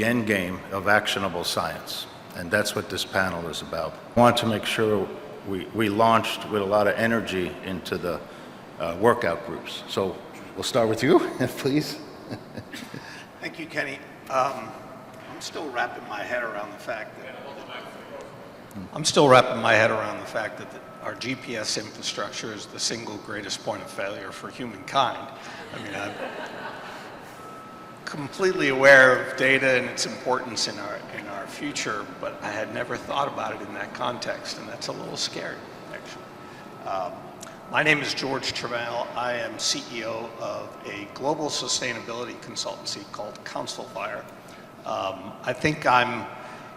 end game of actionable science. And that's what this panel is about. I want to make sure we launched with a lot of energy into the workout groups. So we'll start with you, please. Thank you, Kenny. I'm still wrapping my head around the fact that our GPS infrastructure is the single greatest point of failure for humankind. I mean, I'm completely aware of data and its importance in our future, but I had never thought about it in that context, and that's a little scary, actually. My name is George Travail. I am CEO of a global sustainability consultancy called Councilfire. I think I'm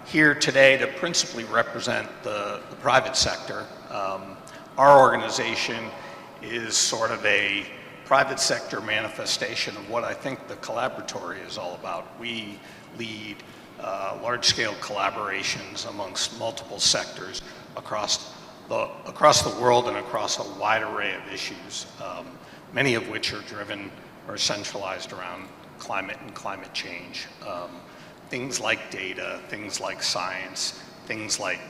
here today to principally represent the private sector. Our organization is sort of a private sector manifestation of what I think the Collaboratory is all about. We lead large-scale collaborations amongst multiple sectors across the world and across a wide array of issues, many of which are driven or centralized around climate and climate change. Things like data, things like science, things like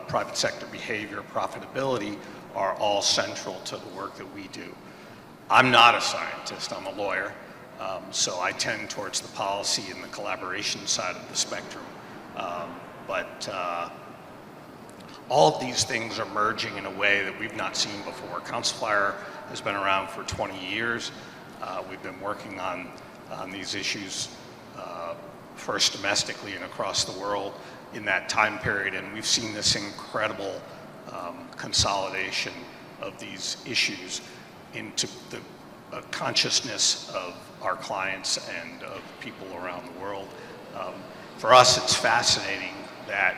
private sector behavior, profitability are all central to the work that we do. I'm not a scientist, I'm a lawyer, so I tend towards the policy and the collaboration side of the spectrum. But all of these things are merging in a way that we've not seen before. Councilfire has been around for 20 years. We've been working on these issues first domestically and across the world in that time period, and we've seen this incredible consolidation of these issues into the consciousness of our clients and of people around the world. For us, it's fascinating that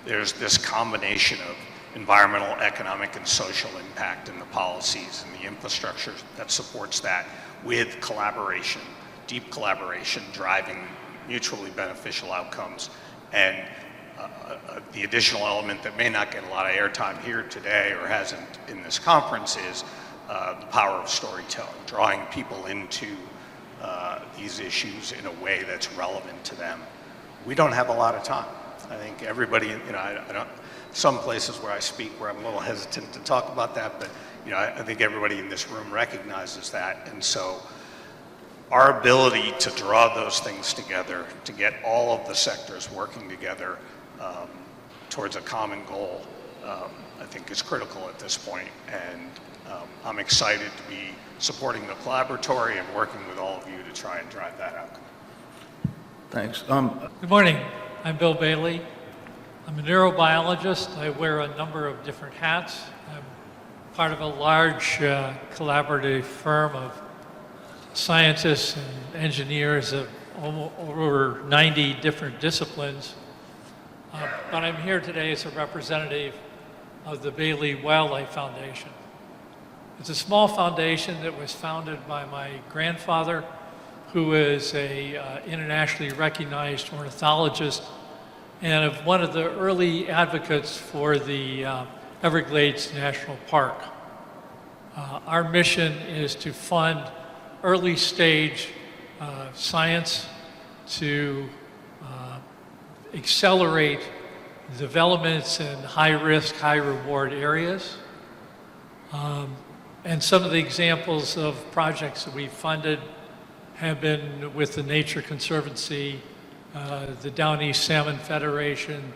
there's this combination of environmental, economic, and social impact in the policies and the infrastructure that supports that, with collaboration, deep collaboration, driving mutually beneficial outcomes. And the additional element that may not get a lot of airtime here today or hasn't in this conference is the power of storytelling, drawing people into these issues in a way that's relevant to them. We don't have a lot of time. I think everybody, I don't, some places where I speak where I'm a little hesitant to talk about that, but I think everybody in this room recognizes that. And so our ability to draw those things together, to get all of the sectors working together towards a common goal, I think is critical at this point. And I'm excited to be supporting the Collaboratory and working with all of you to try and drive that outcome. Thanks. Good morning. I'm Bill Bailey. I'm a neurobiologist. I wear a number of different hats. I'm part of a large collaborative firm of scientists and engineers of over 90 different disciplines. But I'm here today as a representative of the Bailey Wildlife Foundation. It's a small foundation that was founded by my grandfather, who is a internationally recognized ornithologist and of one of the early advocates for the Everglades National Park. Our mission is to fund early stage science to accelerate developments in high risk, high reward areas. And some of the examples of projects that we've funded have been with the Nature Conservancy, the Down East Salmon Federation,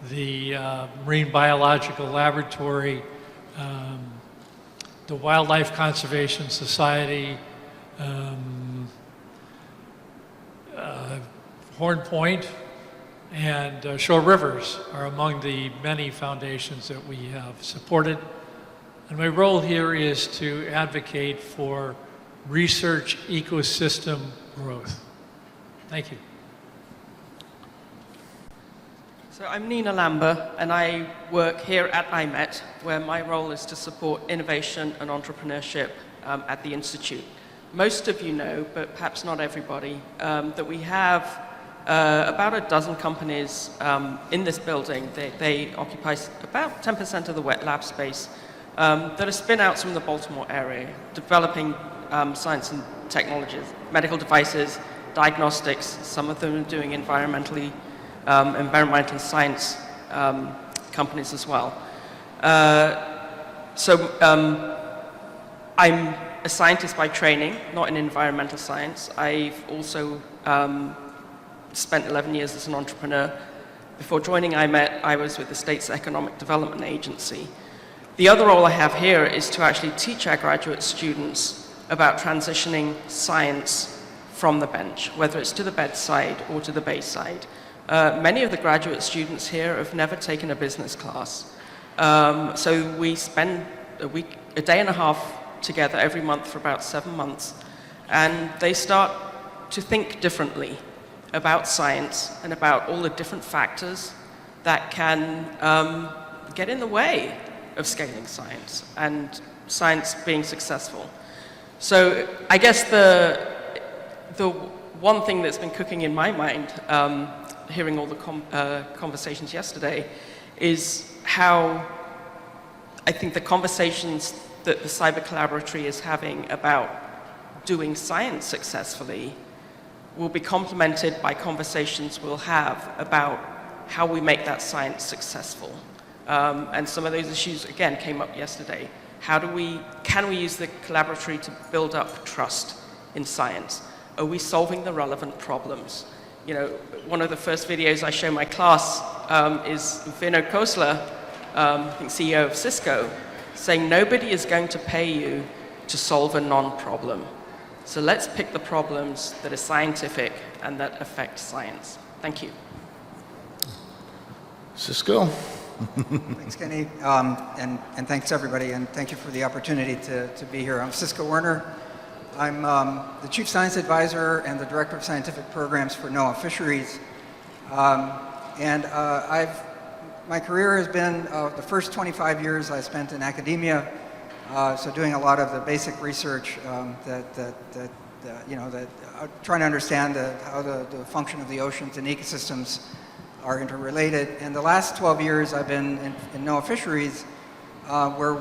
the Marine Biological Laboratory, the Wildlife Conservation Society, Horn Point, and Shore Rivers are among the many foundations that we have supported. And my role here is to advocate for research ecosystem growth. Thank you. So I'm Nina Lambert, and I work here at IMET, where my role is to support innovation and entrepreneurship at the Institute. Most of you know, but perhaps not everybody, that we have about a dozen companies in this building. They occupy about 10% of the wet lab space that are spin-outs from the Baltimore area, developing science and technologies, medical devices, diagnostics, some of them are doing environmental science companies as well. I'm a scientist by training, not in environmental science. I've also spent 11 years as an entrepreneur. Before joining IMET, I was with the state's Economic Development Agency. The other role I have here is to actually teach our graduate students about transitioning science from the bench, whether it's to the bedside or to the bayside. Many of the graduate students here have never taken a business class. So we spend a day and a half together every month for about 7 months, and they start to think differently about science and about all the different factors that can get in the way of scaling science and science being successful. So I guess the one thing that's been cooking in my mind, hearing all the conversations yesterday, is how I think the conversations that the Cyber Collaboratory is having about doing science successfully will be complemented by conversations we'll have about how we make that science successful. And some of those issues, again, came up yesterday. Can we use the collaboratory to build up trust in science? Are we solving the relevant problems? You know, one of the first videos I show my class is Vinod Khosla, I think CEO of Cisco, saying nobody is going to pay you to solve a non-problem. So let's pick the problems that are scientific and that affect science. Thank you. Cisco? Thanks, Kenny, and thanks everybody, and thank you for the opportunity to be here. I'm Cisco Werner. I'm the Chief Science Advisor and the Director of Scientific Programs for NOAA Fisheries. My career has been, the first 25 years I spent in academia, so doing a lot of the basic research trying to understand how the function of the oceans and ecosystems are interrelated. And the last 12 years I've been in NOAA Fisheries, where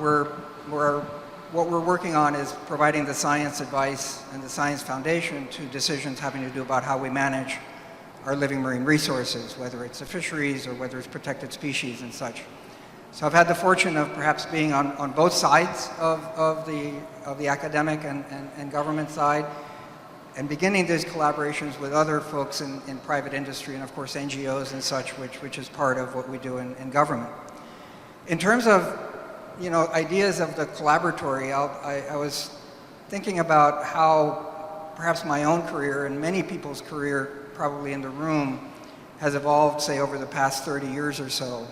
what we're working on is providing the science advice and the science foundation to decisions having to do about how we manage our living marine resources, whether it's the fisheries or whether it's protected species and such. So I've had the fortune of perhaps being on both sides of the academic and government side, and beginning these collaborations with other folks in private industry and of course NGOs and such, which is part of what we do in government. In terms of ideas of the collaboratory, I was thinking about how perhaps my own career and many people's career probably in the room has evolved, say, over the past 30 years or so.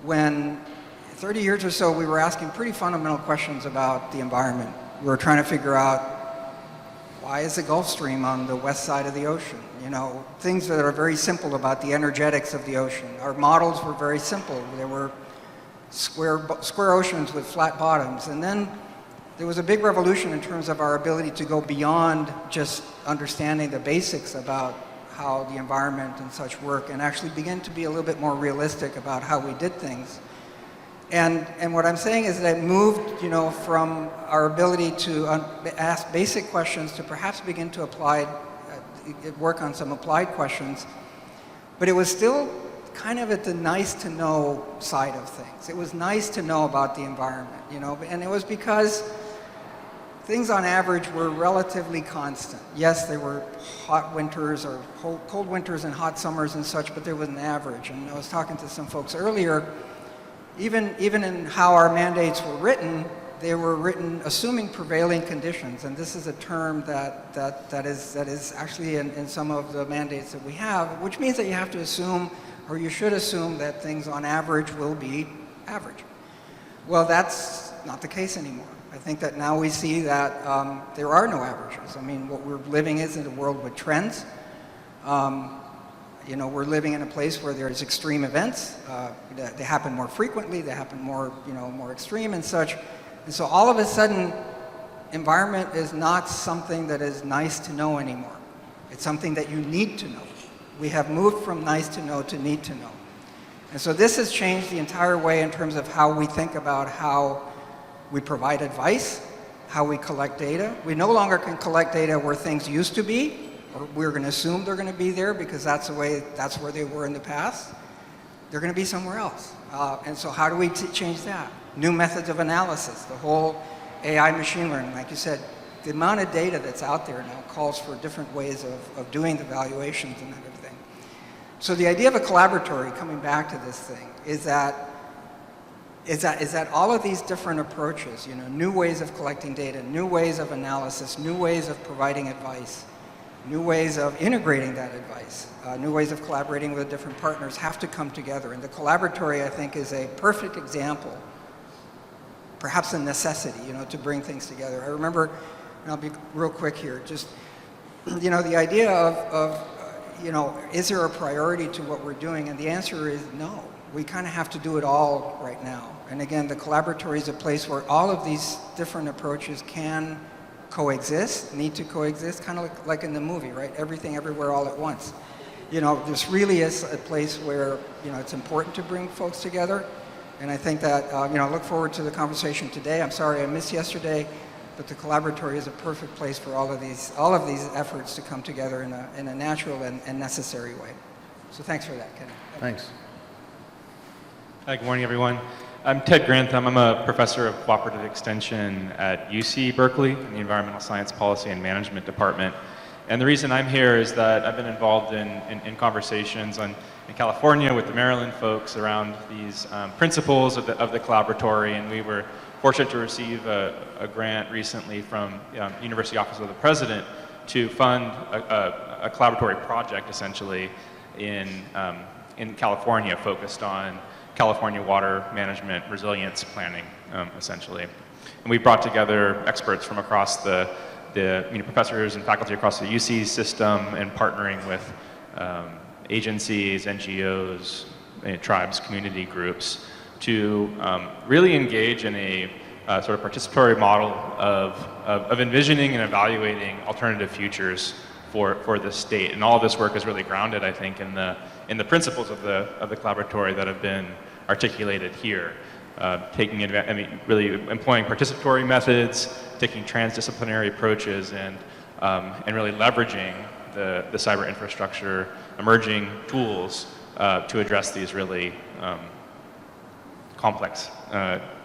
When 30 years or so, we were asking pretty fundamental questions about the environment. We were trying to figure out, why is the Gulf Stream on the west side of the ocean? Things that are very simple about the energetics of the ocean. Our models were very simple. There were square oceans with flat bottoms. And then there was a big revolution in terms of our ability to go beyond just understanding the basics about how the environment and such work, and actually begin to be a little bit more realistic about how we did things. And what I'm saying is that it moved, from our ability to ask basic questions to perhaps begin to work on some applied questions. But it was still kind of at the nice to know side of things. It was nice to know about the environment, and it was because things on average were relatively constant. Yes, there were hot winters or cold winters and hot summers and such, but there was an average. And I was talking to some folks earlier, even in how our mandates were written, they were written assuming prevailing conditions. And this is a term that is actually in some of the mandates that we have, which means that you have to assume, or you should assume, that things on average will be average. Well, that's not the case anymore. I think that now we see that there are no averages. I mean, what we're living is in a world with trends. We're living in a place where there's extreme events. They happen more frequently. They happen more extreme and such. And so all of a sudden, environment is not something that is nice to know anymore. It's something that you need to know. We have moved from nice to know to need to know. And so this has changed the entire way in terms of how we think about how we provide advice, how we collect data. We no longer can collect data where things used to be, or we're going to assume they're going to be there because that's where they were in the past, they're going to be somewhere else. And so how do we change that? New methods of analysis, the whole AI machine learning, like you said, the amount of data that's out there now calls for different ways of doing the valuations and everything. So the idea of a collaboratory, coming back to this thing, is that all of these different approaches, new ways of collecting data, new ways of analysis, new ways of providing advice, new ways of integrating that advice, new ways of collaborating with different partners have to come together. And the Collaboratory, I think, is a perfect example, perhaps a necessity, to bring things together. I remember, and I'll be real quick here, just, the idea of is there a priority to what we're doing? And the answer is no. We kind of have to do it all right now. And again, the Collaboratory is a place where all of these different approaches can coexist, need to coexist, kind of like in the movie, right? Everything, everywhere, all at once. This really is a place where, it's important to bring folks together. And I think that, I look forward to the conversation today. I'm sorry I missed yesterday, but the Collaboratory is a perfect place for all of these efforts to come together in a natural and necessary way. So thanks for that, Ken. Thanks. Hi, good morning, everyone. I'm Ted Grantham. I'm a professor of cooperative extension at UC Berkeley in the Environmental Science Policy and Management Department. And the reason I'm here is that I've been involved in conversations in California with the Maryland folks around these principles of the Collaboratory, and we were fortunate to receive a grant recently from University Office of the President to fund a Collaboratory project, essentially, in California, focused on California water management resilience planning, essentially. And we brought together experts from across the professors and faculty across the UC system, and partnering with agencies, NGOs, tribes, community groups to really engage in a sort of participatory model of envisioning and evaluating alternative futures for the state. And all of this work is really grounded, I think, in the principles of the Collaboratory that have been articulated here. Really employing participatory methods, taking transdisciplinary approaches, and really leveraging the cyber infrastructure, emerging tools to address these really complex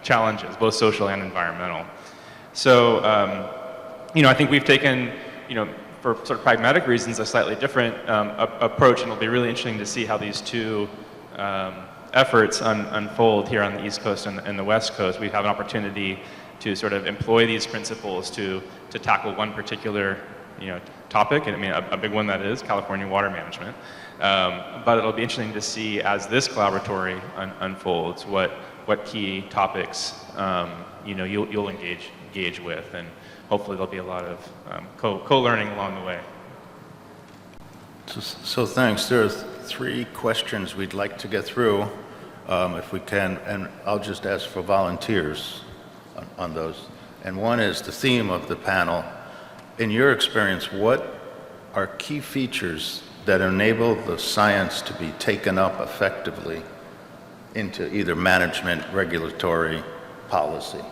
challenges, both social and environmental. So, I think we've taken, for sort of pragmatic reasons, a slightly different approach, and it'll be really interesting to see how these two efforts unfold here on the East Coast and the West Coast. We have an opportunity to sort of employ these principles to tackle one particular topic, and a big one that is California water management. But it'll be interesting to see, as this Collaboratory unfolds, what key topics you'll engage with, and hopefully there'll be a lot of co-learning along the way. So thanks. There are 3 questions we'd like to get through, if we can, and I'll just ask for volunteers on those. And one is the theme of the panel. In your experience, what are key features that enable the science to be taken up effectively into either management, regulatory, policy?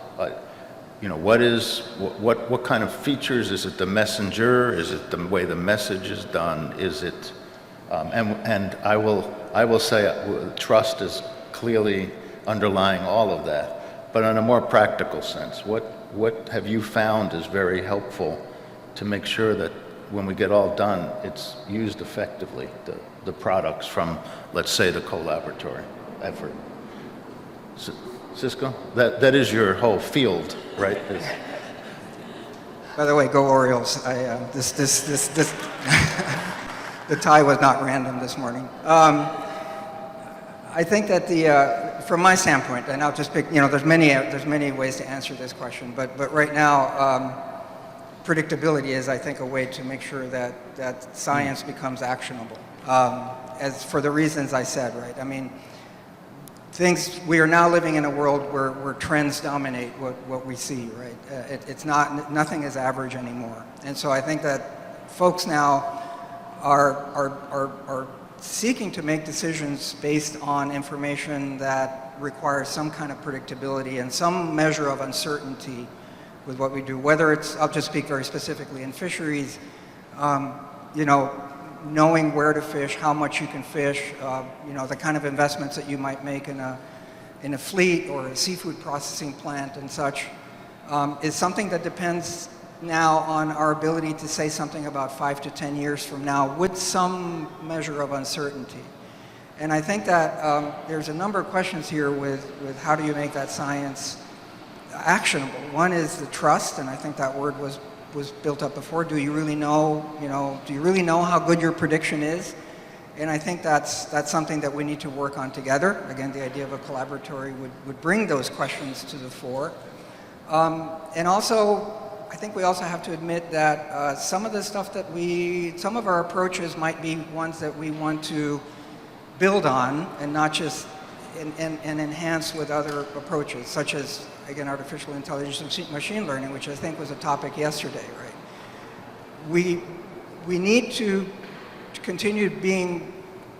What kind of features? Is it the messenger? Is it the way the message is done? Is it, and I will say trust is clearly underlying all of that. But in a more practical sense, what have you found is very helpful to make sure that when we get all done, it's used effectively, the products from, let's say, the Collaboratory effort? Cisco, that is your whole field, right? By the way, go Orioles. The tie was not random this morning. I think that from my standpoint, and I'll just pick, there's many ways to answer this question, but right now, predictability is, I think, a way to make sure that science becomes actionable. As for the reasons I said, right? We are now living in a world where trends dominate what we see, right? Nothing is average anymore. And so I think that folks now are seeking to make decisions based on information that requires some kind of predictability and some measure of uncertainty with what we do. Whether it's, I'll just speak very specifically in fisheries, you know, knowing where to fish, how much you can fish, you know, the kind of investments that you might make in a fleet or a seafood processing plant and such, is something that depends now on our ability to say something about 5 to 10 years from now with some measure of uncertainty. And I think that there's a number of questions here with how do you make that science actionable. One is the trust, and I think that word was built up before. Do you really know, do you really know how good your prediction is? And I think that's something that we need to work on together. Again, the idea of a collaboratory would bring those questions to the fore. And also, I think we also have to admit that some of the stuff that some of our approaches might be ones that we want to build on and not just and enhance with other approaches, such as, again, artificial intelligence and machine learning, which I think was a topic yesterday, right? We need to continue being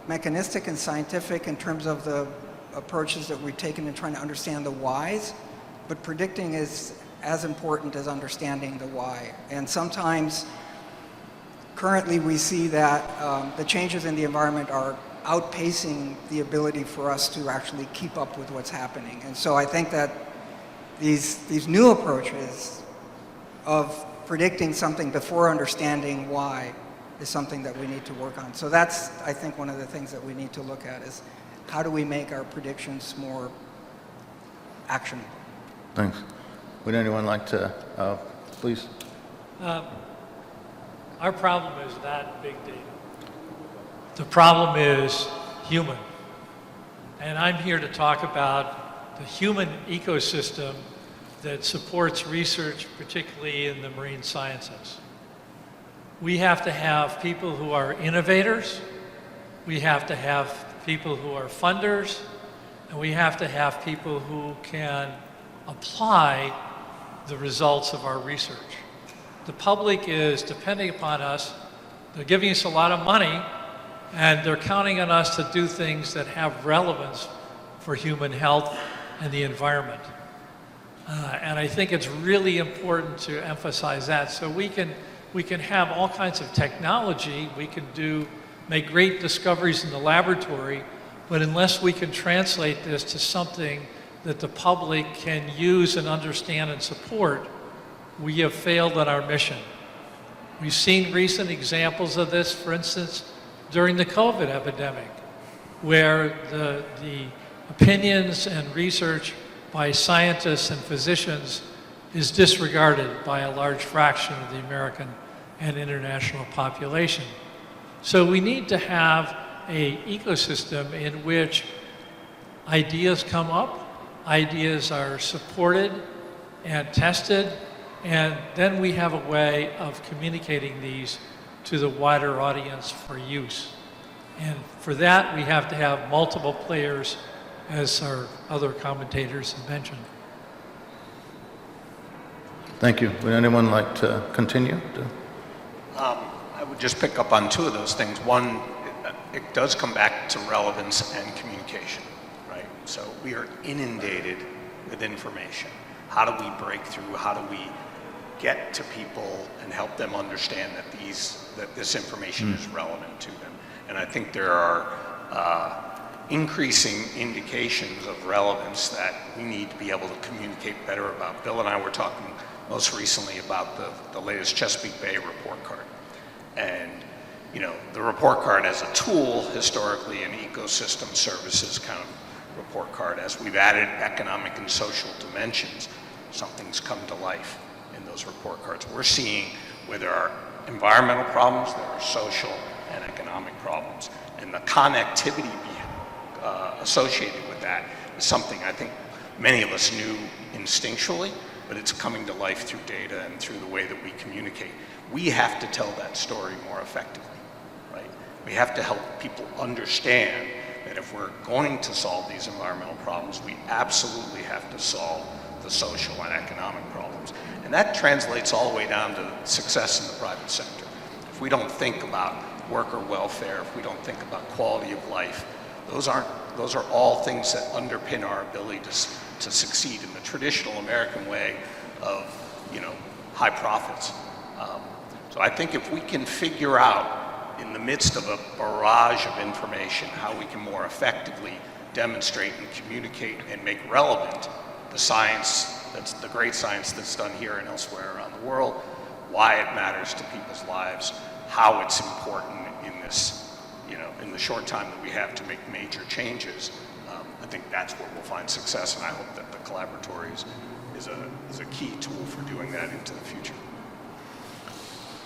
mechanistic and scientific in terms of the approaches that we've taken in trying to understand the whys, but predicting is as important as understanding the why. And sometimes, currently we see that the changes in the environment are outpacing the ability for us to actually keep up with what's happening. And so I think that these new approaches of predicting something before understanding why is something that we need to work on. So that's, I think, one of the things that we need to look at is how do we make our predictions more actionable? Thanks. Would anyone like to, please? Our problem is not big data. The problem is human. And I'm here to talk about the human ecosystem that supports research, particularly in the marine sciences. We have to have people who are innovators, we have to have people who are funders, and we have to have people who can apply the results of our research. The public is depending upon us. They're giving us a lot of money, and they're counting on us to do things that have relevance for human health and the environment. And I think it's really important to emphasize that. So we can have all kinds of technology, we can make great discoveries in the laboratory, but unless we can translate this to something that the public can use and understand and support, we have failed on our mission. We've seen recent examples of this, for instance, during the COVID epidemic, where the opinions and research by scientists and physicians is disregarded by a large fraction of the American and international population. So we need to have an ecosystem in which ideas come up, ideas are supported and tested, and then we have a way of communicating these to the wider audience for use. And for that, we have to have multiple players, as our other commentators have mentioned. Thank you. Would anyone like to continue? I would just pick up on two of those things. One, it does come back to relevance and communication, right? So we are inundated with information. How do we break through? How do we get to people and help them understand that this information is relevant to them? And I think there are increasing indications of relevance that we need to be able to communicate better about. Bill and I were talking most recently about the latest Chesapeake Bay report card. And, the report card as a tool, historically, an ecosystem services kind of report card. As we've added economic and social dimensions, something's come to life in those report cards. We're seeing where there are environmental problems, there are social and economic problems. And the connectivity associated with that is something I think many of us knew instinctually, but it's coming to life through data and through the way that we communicate. We have to tell that story more effectively, right? We have to help people understand that if we're going to solve these environmental problems, we absolutely have to solve the social and economic problems. And that translates all the way down to success in the private sector. If we don't think about worker welfare, if we don't think about quality of life, those are all things that underpin our ability to succeed in the traditional American way of, high profits. So I think if we can figure out in the midst of a barrage of information, how we can more effectively demonstrate and communicate and make relevant the science, that's the great science that's done here and elsewhere around the world, why it matters to people's lives, how it's important in this, in the short time that we have to make major changes. I think that's where we'll find success, and I hope that the Collaboratory is a key tool for doing that into the future.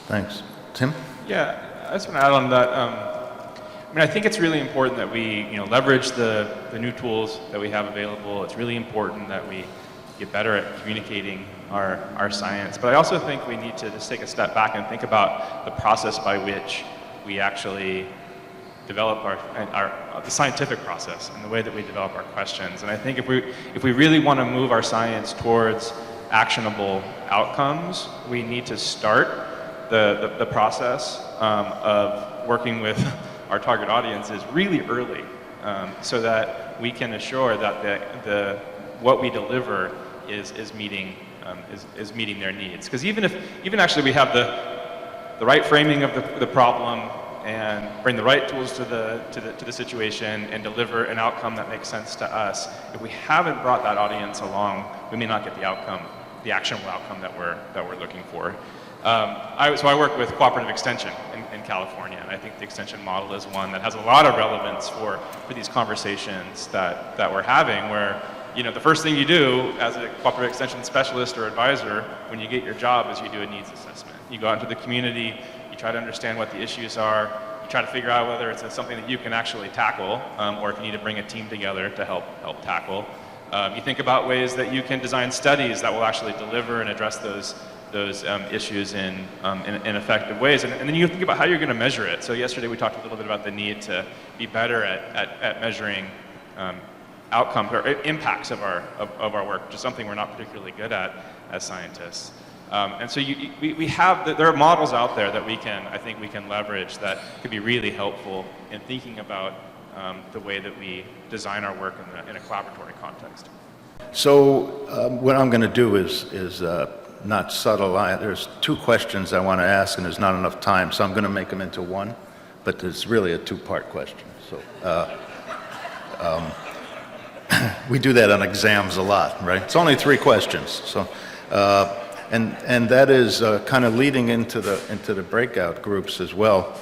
Thanks. Tim? Yeah, I just want to add on that. I think it's really important that we, leverage the new tools that we have available. It's really important that we get better at communicating our science. But I also think we need to just take a step back and think about the process by which we actually develop the scientific process and the way that we develop our questions. And I think if we really want to move our science towards actionable outcomes, we need to start the process of working with our target audiences really early, so that we can assure that what we deliver is meeting their needs. Because even actually we have the right framing of the problem and bring the right tools to the situation and deliver an outcome that makes sense to us, if we haven't brought that audience along, we may not get the actionable outcome that we're looking for. So I work with cooperative extension in California, and I think the extension model is one that has a lot of relevance for these conversations that we're having, where the first thing you do as a cooperative extension specialist or advisor when you get your job is you do a needs assessment. You go out into the community, you try to understand what the issues are, you try to figure out whether it's something that you can actually tackle, or if you need to bring a team together to help tackle. You think about ways that you can design studies that will actually deliver and address those issues in effective ways. And then you think about how you're going to measure it. So yesterday we talked a little bit about the need to be better at measuring outcomes or impacts of our work, which is something we're not particularly good at as scientists. And so there are models out there that I think we can leverage that could be really helpful in thinking about the way that we design our work in a collaboratory context. So what I'm going to do is not subtle. There's two questions I want to ask, and there's not enough time, so I'm going to make them into one, but it's really a two-part question. So we do that on exams a lot, right? It's only 3 questions. So, and that is kind of leading into the breakout groups as well.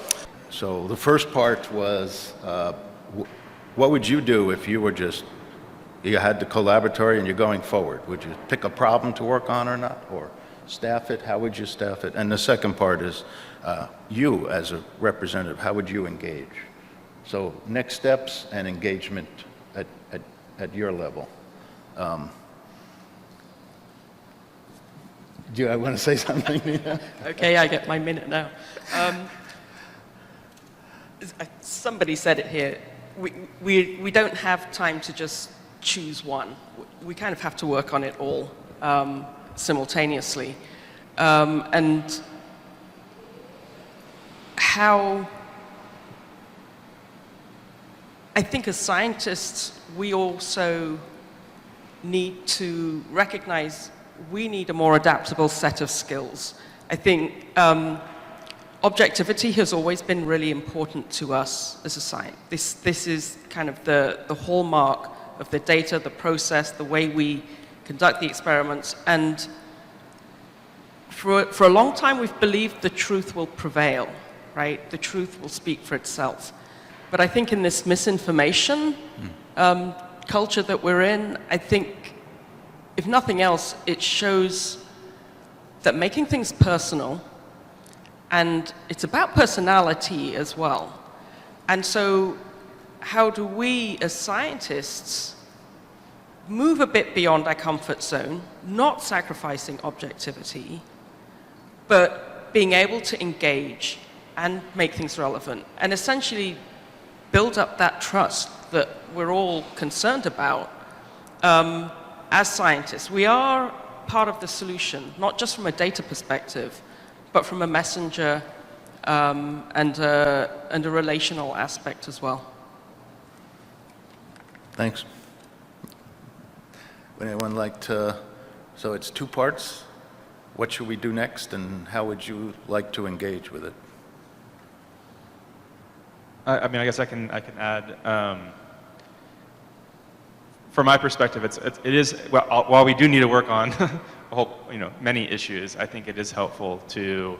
So the first part was, what would you do if you had the Collaboratory and you're going forward? Would you pick a problem to work on or not, or staff it? How would you staff it? And the second part is, you as a representative, how would you engage? So next steps and engagement at your level. Do you want to say something? Okay, I get my minute now. Somebody said it here. We don't have time to just choose one. We kind of have to work on it all simultaneously. And how I think as scientists, we also need to recognize we need a more adaptable set of skills. I think objectivity has always been really important to us as a scientist. This is kind of the hallmark of the data, the process, the way we conduct the experiments. And for a long time, we've believed the truth will prevail, right? The truth will speak for itself. But I think in this misinformation culture that we're in, I think, if nothing else, it shows that making things personal, and it's about personality as well. And so how do we as scientists move a bit beyond our comfort zone, not sacrificing objectivity, but being able to engage and make things relevant, and essentially build up that trust that we're all concerned about as scientists. We are part of the solution, not just from a data perspective, but from a messenger and a relational aspect as well. Thanks. Would anyone like to, so it's 2 parts. What should we do next, and how would you like to engage with it? I mean, I guess I can add. From my perspective, it is well, while we do need to work on many issues, I think it is helpful to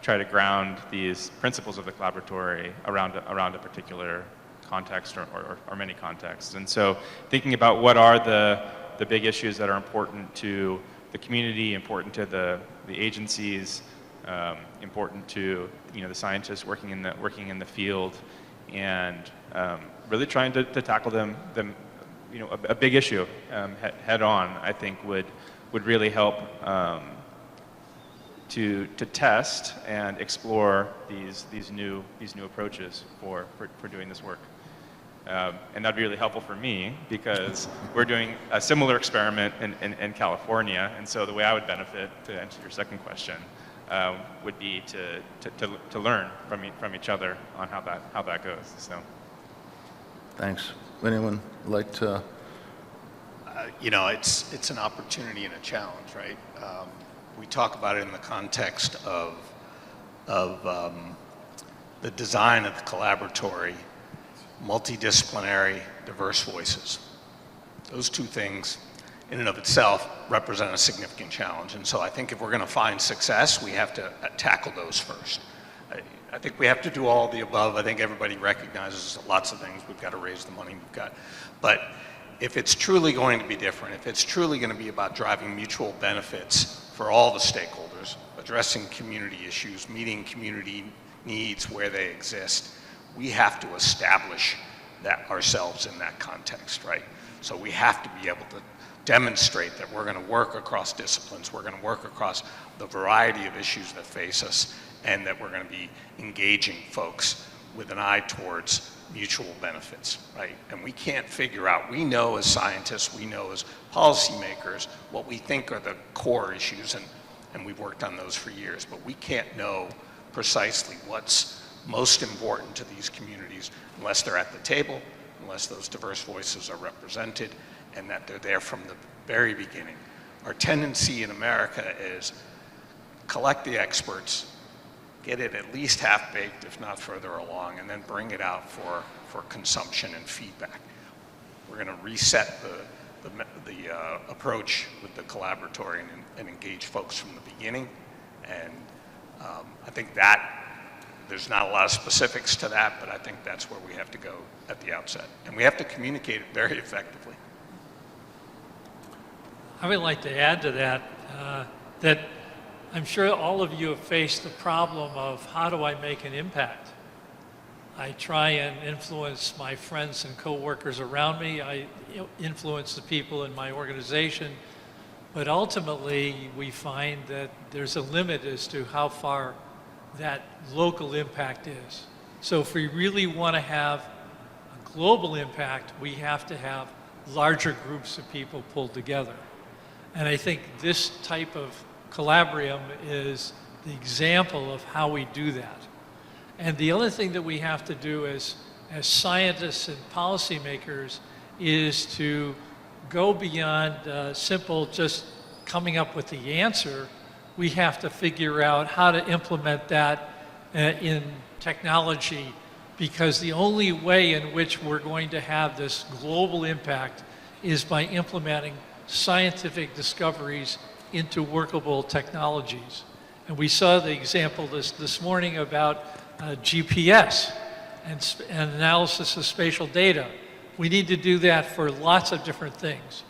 try to ground these principles of the collaboratory around a particular context or many contexts. And so thinking about what are the big issues that are important to the community, important to the agencies, important to the scientists working in the field, and really trying to tackle them a big issue head on, I think would really help to test and explore these new approaches for doing this work. And that'd be really helpful for me because we're doing a similar experiment in California, and so the way I would benefit, to answer your second question, would be to learn from each other on how that goes. So, Thanks. Anyone like to? It's an opportunity and a challenge, right? We talk about it in the context of the design of the collaboratory, multidisciplinary, diverse voices. Those two things in and of itself represent a significant challenge. And so I think if we're going to find success, we have to tackle those first. I think we have to do all of the above. I think everybody recognizes lots of things. We've got to raise the money. But if it's truly going to be different, if it's truly going to be about driving mutual benefits for all the stakeholders, addressing community issues, meeting community needs where they exist, we have to establish that ourselves in that context, right? So we have to be able to demonstrate that we're going to work across disciplines, we're going to work across the variety of issues that face us, and that we're going to be engaging folks with an eye towards mutual benefits, right? And we can't figure out, we know as scientists, we know as policymakers what we think are the core issues, and we've worked on those for years, but we can't know precisely what's most important to these communities unless they're at the table, unless those diverse voices are represented, and that they're there from the very beginning. Our tendency in America is collect the experts, get it at least half-baked, if not further along, and then bring it out for consumption and feedback. We're going to reset the approach with the collaboratory and engage folks from the beginning. And I think that there's not a lot of specifics to that, but I think that's where we have to go at the outset. And we have to communicate it very effectively. I would like to add to that, that I'm sure all of you have faced the problem of how do I make an impact? I try and influence my friends and coworkers around me. I influence the people in my organization. But ultimately, we find that there's a limit as to how far that local impact is. So if we really want to have a global impact, we have to have larger groups of people pulled together. And I think this type of Collabrium is the example of how we do that. And the other thing that we have to do as scientists and policymakers is to go beyond simple just coming up with the answer. We have to figure out how to implement that in technology, because the only way in which we're going to have this global impact is by implementing scientific discoveries into workable technologies. And we saw the example this morning about GPS and analysis of spatial data. We need to do that for lots of different things.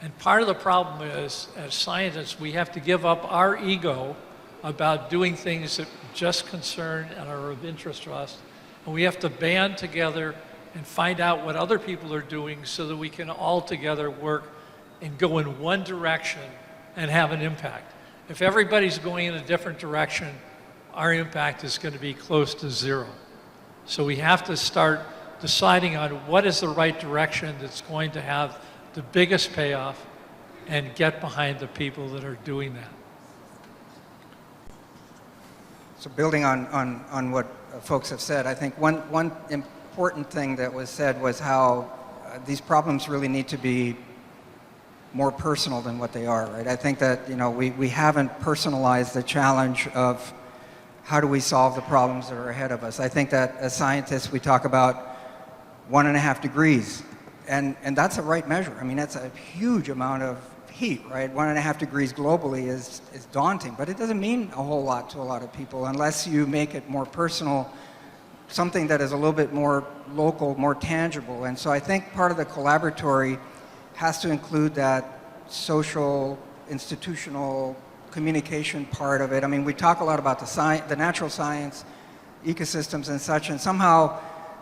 And part of the problem is, as scientists, we have to give up our ego about doing things that just concern and are of interest to us. And we have to band together and find out what other people are doing so that we can all together work and go in one direction and have an impact. If everybody's going in a different direction, our impact is going to be close to zero. So we have to start deciding on what is the right direction that's going to have the biggest payoff and get behind the people that are doing that. So building on what folks have said, I think one important thing that was said was how these problems really need to be more personal than what they are, right? I think that, we haven't personalized the challenge of how do we solve the problems that are ahead of us. I think that as scientists we talk about 1.5 degrees, and that's a right measure. I mean, that's a huge amount of heat, right? 1.5 degrees globally is daunting, but it doesn't mean a whole lot to a lot of people unless you make it more personal, something that is a little bit more local, more tangible. And so I think part of the Collaboratory has to include that social, institutional communication part of it. I mean, we talk a lot about the natural science, ecosystems and such, and somehow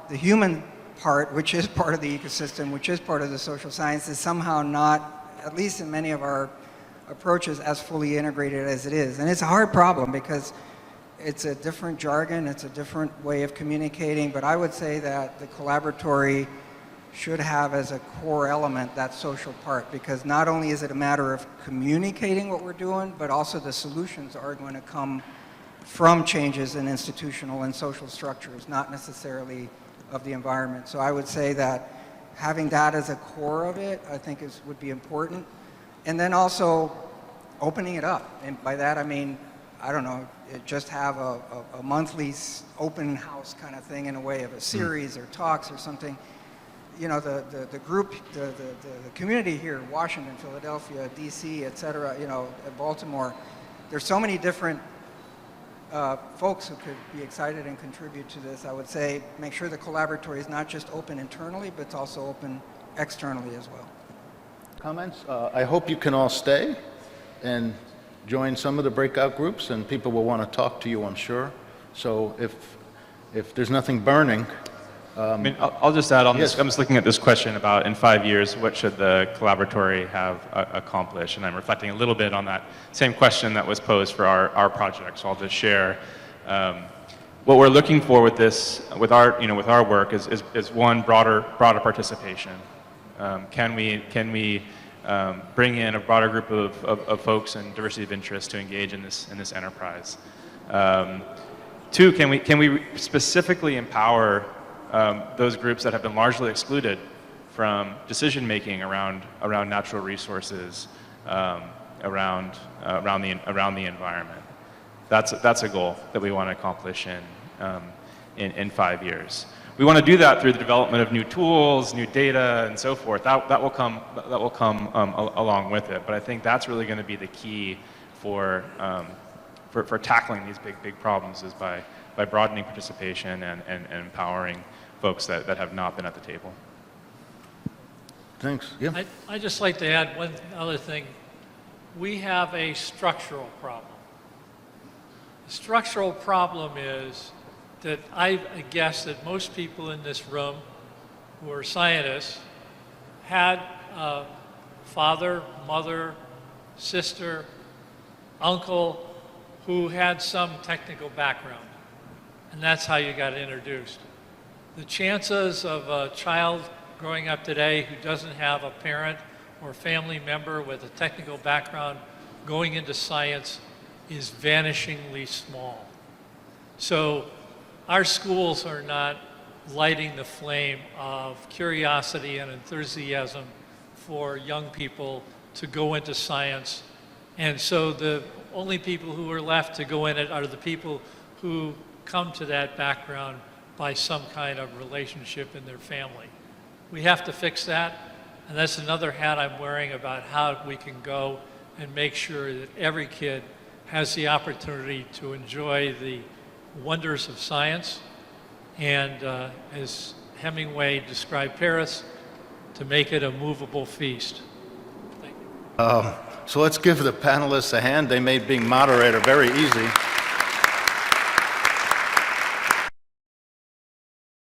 the human part, which is part of the ecosystem, which is part of the social science, is somehow not, at least in many of our approaches, as fully integrated as it is. And it's a hard problem because it's a different jargon, it's a different way of communicating, but I would say that the Collaboratory should have as a core element that social part, because not only is it a matter of communicating what we're doing, but also the solutions are going to come from changes in institutional and social structures, not necessarily of the environment. So I would say that having that as a core of it, I think would be important. And then also opening it up. And by that I mean, I don't know, just have a monthly open house kind of thing in a way of a series or talks or something. You know, the group, the community here, Washington, Philadelphia, DC, et cetera, you know, Baltimore, there's so many different folks who could be excited and contribute to this. I would say make sure the Collaboratory is not just open internally, but it's also open externally as well. Comments? I hope you can all stay and join some of the breakout groups, and people will want to talk to you, I'm sure. So if there's nothing burning, I mean, I'll just add on yes. this. I'm just looking at this question about in 5 years, what should the Collaboratory have accomplished? And I'm reflecting a little bit on that same question that was posed for our project. So I'll just share what we're looking for with this, with our work is one, broader participation. Can we bring in a broader group of folks and diversity of interest to engage in this enterprise? Two, can we specifically empower those groups that have been largely excluded from decision making around natural resources, around the environment? That's a goal that we want to accomplish in 5 years. We want to do that through the development of new tools, new data, and so forth. That will come along with it. But I think that's really going to be the key for tackling these big problems, is by broadening participation and empowering folks that have not been at the table. thanks. Yeah. I'd just like to add one other thing. We have a structural problem. The structural problem is that I guess that most people in this room who are scientists had a father, mother, sister, uncle who had some technical background. And that's how you got introduced. The chances of a child growing up today who doesn't have a parent or family member with a technical background going into science is vanishingly small. So our schools are not lighting the flame of curiosity and enthusiasm for young people to go into science. And so the only people who are left to go in it are the people who come to that background by some kind of relationship in their family. We have to fix that, and that's another hat I'm wearing about how we can go and make sure that every kid has the opportunity to enjoy the wonders of science, and as Hemingway described Paris, to make it a movable feast. Thank you. So let's give the panelists a hand. They made being moderator very easy.